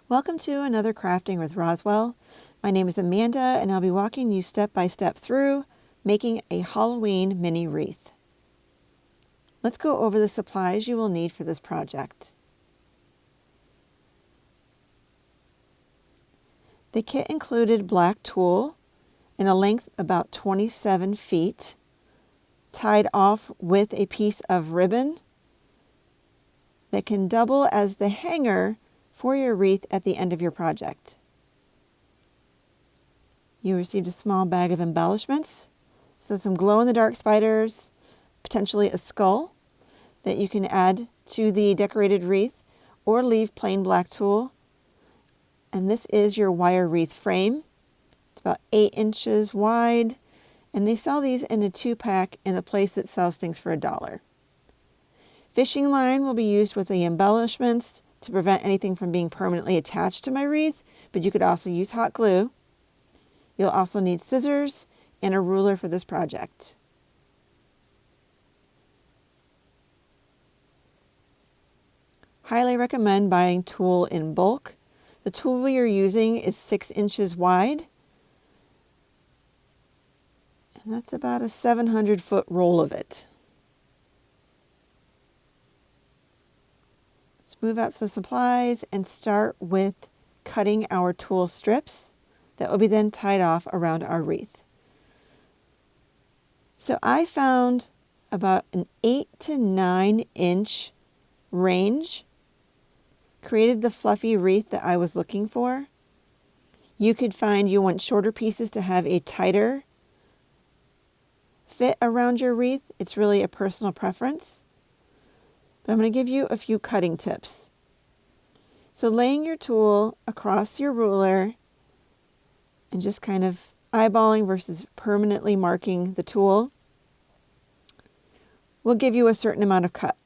Welcome to another Crafting with Roswell. My name is Amanda and I'll be walking you step by step through making a Halloween mini wreath. Let's go over the supplies you will need for this project. The kit included black tulle in a length about 27 feet, tied off with a piece of ribbon that can double as the hanger for your wreath at the end of your project. You received a small bag of embellishments, so some glow-in-the-dark spiders, potentially a skull that you can add to the decorated wreath or leave plain black tulle. And this is your wire wreath frame. It's about 8 inches wide, and they sell these in a 2-pack in a place that sells things for $1. Fishing line will be used with the embellishments to prevent anything from being permanently attached to my wreath, but you could also use hot glue. You'll also need scissors and a ruler for this project. Highly recommend buying tulle in bulk. The tulle we are using is 6 inches wide, and that's about a 700-foot roll of it. Let's move out some supplies and start with cutting our tulle strips that will be then tied off around our wreath. So I found about an 8 to 9 inch range, created the fluffy wreath that I was looking for. You could find you want shorter pieces to have a tighter fit around your wreath. It's really a personal preference. But I'm going to give you a few cutting tips. So laying your tulle across your ruler and just kind of eyeballing versus permanently marking the tulle will give you a certain amount of cut.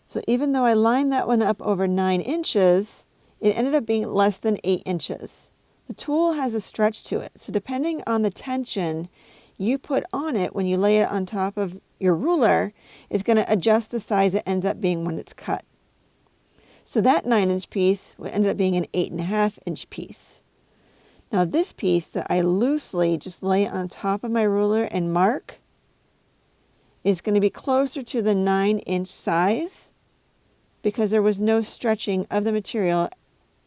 So even though I lined that one up over 9 inches, it ended up being less than 8 inches. The tulle has a stretch to it, so depending on the tension you put on it when you lay it on top of your ruler is going to adjust the size it ends up being when it's cut. So that 9-inch piece would end up being an 8.5-inch piece. Now this piece that I loosely just lay on top of my ruler and mark is going to be closer to the 9-inch size because there was no stretching of the material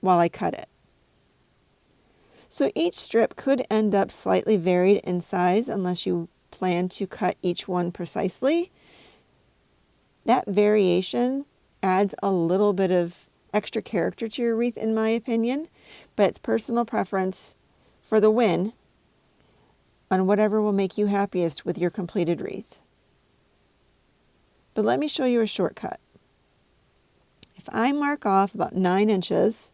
while I cut it. So each strip could end up slightly varied in size unless you plan to cut each one precisely. That variation adds a little bit of extra character to your wreath in my opinion, but it's personal preference for the win on whatever will make you happiest with your completed wreath. But let me show you a shortcut. If I mark off about 9 inches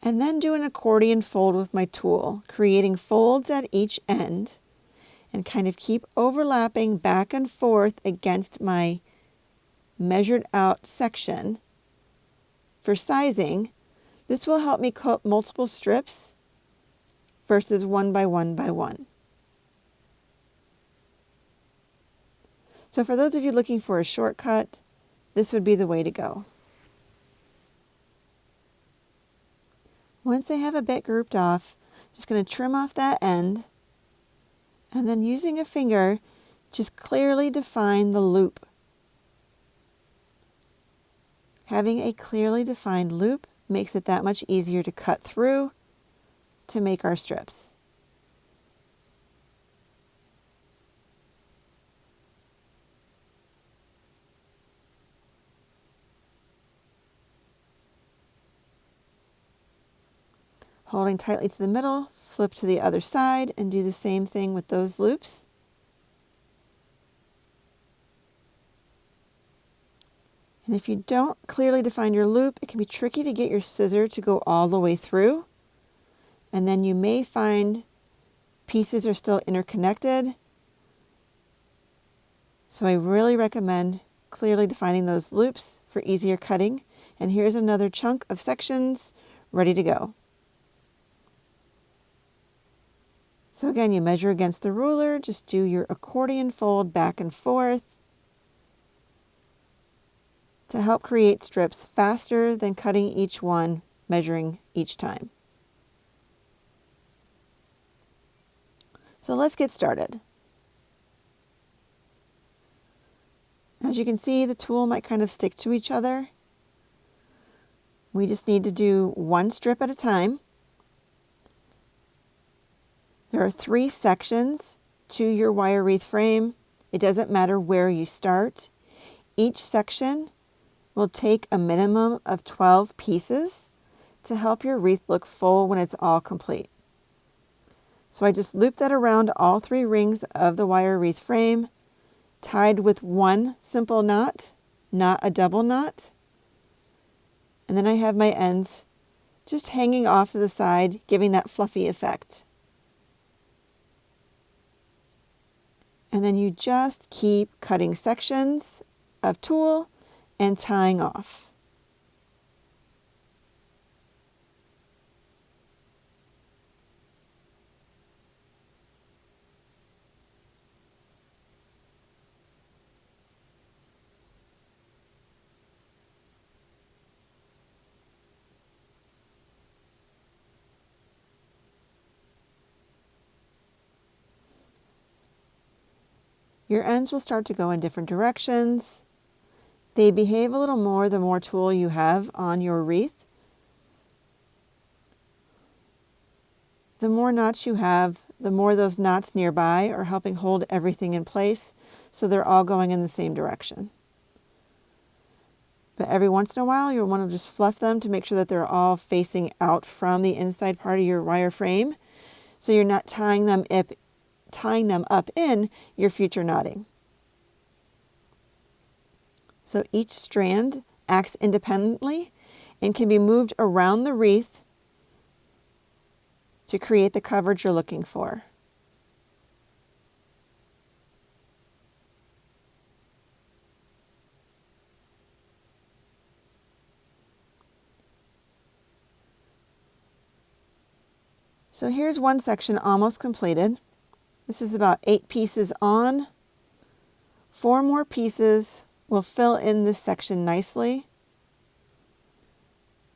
and then do an accordion fold with my tulle, creating folds at each end and kind of keep overlapping back and forth against my measured out section for sizing, this will help me cut multiple strips versus 1 by 1 by 1. So for those of you looking for a shortcut, this would be the way to go. Once I have a bit grouped off, just going to trim off that end and then using a finger, just clearly define the loop. Having a clearly defined loop makes it that much easier to cut through to make our strips. Holding tightly to the middle, flip to the other side and do the same thing with those loops. And if you don't clearly define your loop, it can be tricky to get your scissor to go all the way through. And then you may find pieces are still interconnected. So I really recommend clearly defining those loops for easier cutting. And here's another chunk of sections ready to go. So again, you measure against the ruler, just do your accordion fold back and forth. to help create strips faster than cutting each one, measuring each time. So let's get started. As you can see, the tool might kind of stick to each other. We just need to do one strip at a time. There are 3 sections to your wire wreath frame. It doesn't matter where you start. Each section will take a minimum of 12 pieces to help your wreath look full when it's all complete. So I just looped that around all 3 rings of the wire wreath frame, tied with one simple knot, not a double knot. And then I have my ends just hanging off to the side, giving that fluffy effect. And then you just keep cutting sections of tulle and tying off. Your ends will start to go in different directions. They behave a little more the more tulle you have on your wreath. The more knots you have, the more those knots nearby are helping hold everything in place, so they're all going in the same direction. But every once in a while, you'll want to just fluff them to make sure that they're all facing out from the inside part of your wire frame, so you're not tying them up in your future knotting. So each strand acts independently and can be moved around the wreath to create the coverage you're looking for. So here's one section almost completed. This is about 8 pieces on. 4 more pieces will fill in this section nicely.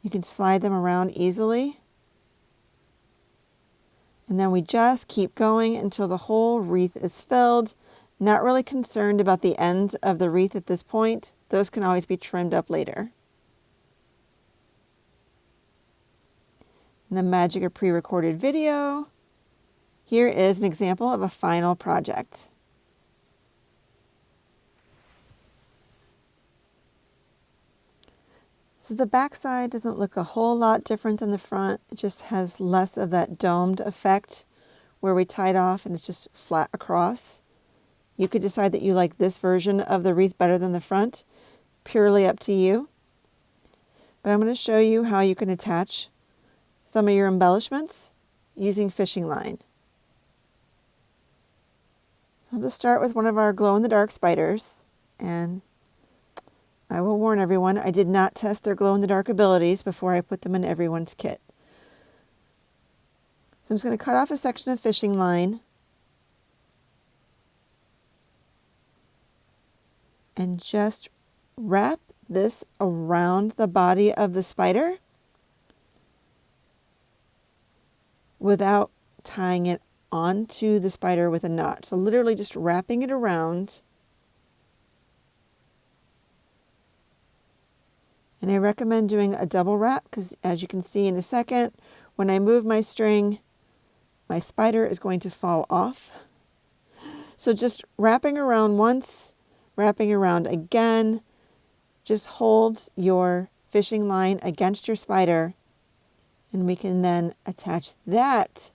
You can slide them around easily. And then we just keep going until the whole wreath is filled. Not really concerned about the ends of the wreath at this point. Those can always be trimmed up later. And the magic of pre-recorded video. Here is an example of a final project. So the back side doesn't look a whole lot different than the front. It just has less of that domed effect where we tied off and it's just flat across. You could decide that you like this version of the wreath better than the front. Purely up to you. But I'm going to show you how you can attach some of your embellishments using fishing line. I'll just start with one of our glow-in-the-dark spiders, and I will warn everyone, I did not test their glow-in-the-dark abilities before I put them in everyone's kit. So I'm just going to cut off a section of fishing line and just wrap this around the body of the spider without tying it onto the spider with a knot. So literally just wrapping it around. And I recommend doing a double wrap because, as you can see in a second, when I move my string, my spider is going to fall off. So just wrapping around once, wrapping around again, just hold your fishing line against your spider, and we can then attach that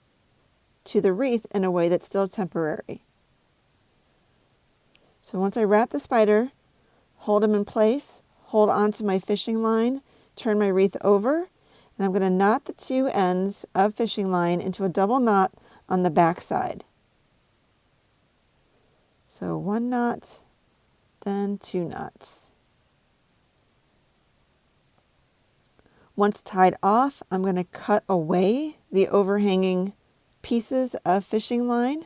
to the wreath in a way that's still temporary. So once I wrap the spider, hold him in place, hold onto my fishing line, turn my wreath over, and I'm going to knot the 2 ends of fishing line into a double knot on the back side. So 1 knot, then 2 knots. Once tied off, I'm going to cut away the overhanging pieces of fishing line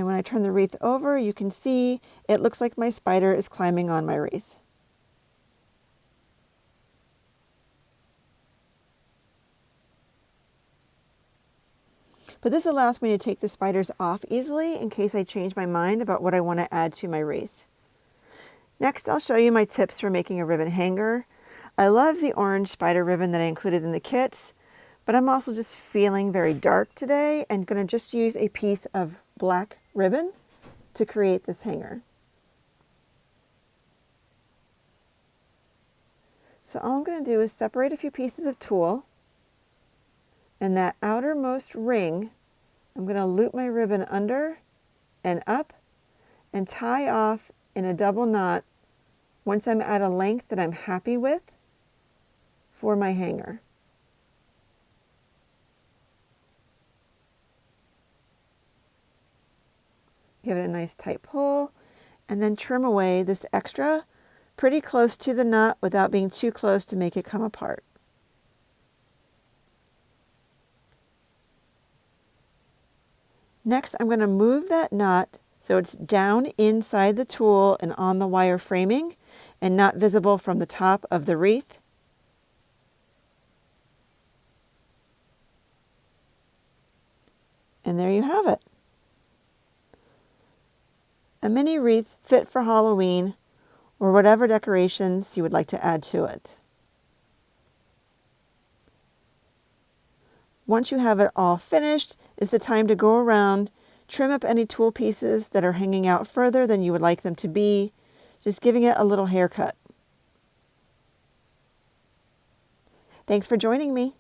And when I turn the wreath over, you can see it looks like my spider is climbing on my wreath. But this allows me to take the spiders off easily in case I change my mind about what I want to add to my wreath. Next, I'll show you my tips for making a ribbon hanger. I love the orange spider ribbon that I included in the kits, but I'm also just feeling very dark today and going to just use a piece of black ribbon to create this hanger. So all I'm going to do is separate a few pieces of tulle, and that outermost ring, I'm going to loop my ribbon under and up and tie off in a double knot once I'm at a length that I'm happy with for my hanger. Give it a nice tight pull and then trim away this extra pretty close to the knot without being too close to make it come apart. Next, I'm going to move that knot so it's down inside the tulle and on the wire framing and not visible from the top of the wreath. And there you have it. A mini wreath fit for Halloween or whatever decorations you would like to add to it. Once you have it all finished, it's the time to go around, trim up any tulle pieces that are hanging out further than you would like them to be, just giving it a little haircut. Thanks for joining me.